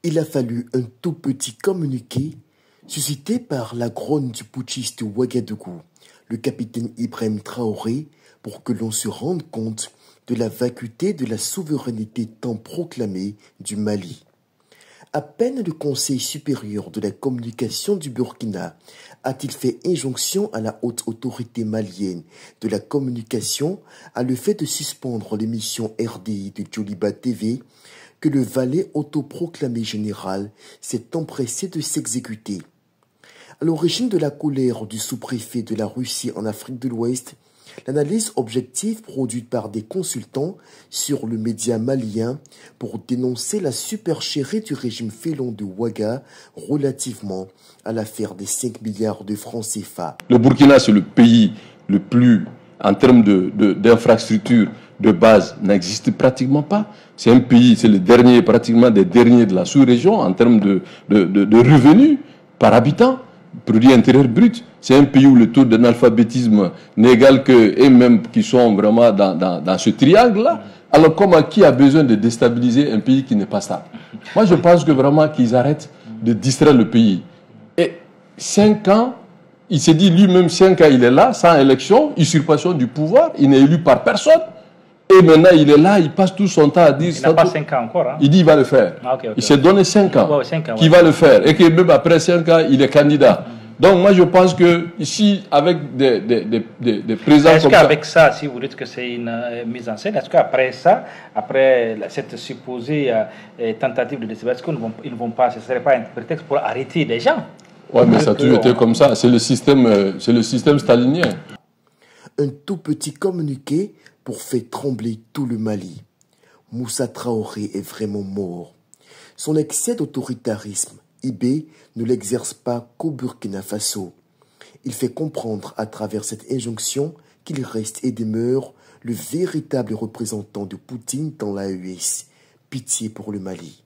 Il a fallu un tout petit communiqué suscité par la grogne du putschiste Ouagadougou, le capitaine Ibrahim Traoré, pour que l'on se rende compte de la vacuité de la souveraineté tant proclamée du Mali. À peine le Conseil supérieur de la communication du Burkina a-t-il fait injonction à la haute autorité malienne de la communication à le fait de suspendre l'émission RDI de Djoliba TV que le valet autoproclamé général s'est empressé de s'exécuter. À l'origine de la colère du sous-préfet de la Russie en Afrique de l'Ouest, l'analyse objective produite par des consultants sur le média malien pour dénoncer la supercherie du régime félon de Ouaga relativement à l'affaire des 5 milliards de francs CFA. Le Burkina, c'est le pays le plus, en termes d'infrastructures de base, n'existe pratiquement pas. C'est un pays, c'est le dernier, pratiquement des derniers de la sous-région en termes de revenus par habitant. Produit intérieur brut, c'est un pays où le taux d'analphabétisme n'est égal que, et même qui sont vraiment dans ce triangle-là. Alors qui a besoin de déstabiliser un pays qui n'est pas stable? Moi, je pense que vraiment qu'ils arrêtent de distraire le pays. Et 5 ans, il s'est dit lui-même 5 ans, il est là, sans élection, usurpation du pouvoir, il n'est élu par personne. Et maintenant, il est là, il passe tout son temps à dire... Il n'a pas 5 ans encore. Hein? Il dit qu'il va le faire. Ah, okay. Il s'est donné 5 ans, qu'il va le faire. Et que même après 5 ans, il est candidat. Donc moi, je pense que ici, avec des présidents est-ce qu'avec ça, si vous dites que c'est une mise en scène, est-ce qu'après ça, après cette supposée tentative de décision, est-ce qu'ils ne vont pas, ce ne serait pas un prétexte pour arrêter des gens? Oui, mais ça a toujours été comme ça. C'est le système stalinien. Un tout petit communiqué pour faire trembler tout le Mali. Moussa Traoré est vraiment mort. Son excès d'autoritarisme, IB, ne l'exerce pas qu'au Burkina Faso. Il fait comprendre à travers cette injonction qu'il reste et demeure le véritable représentant de Poutine dans l'AES. Pitié pour le Mali.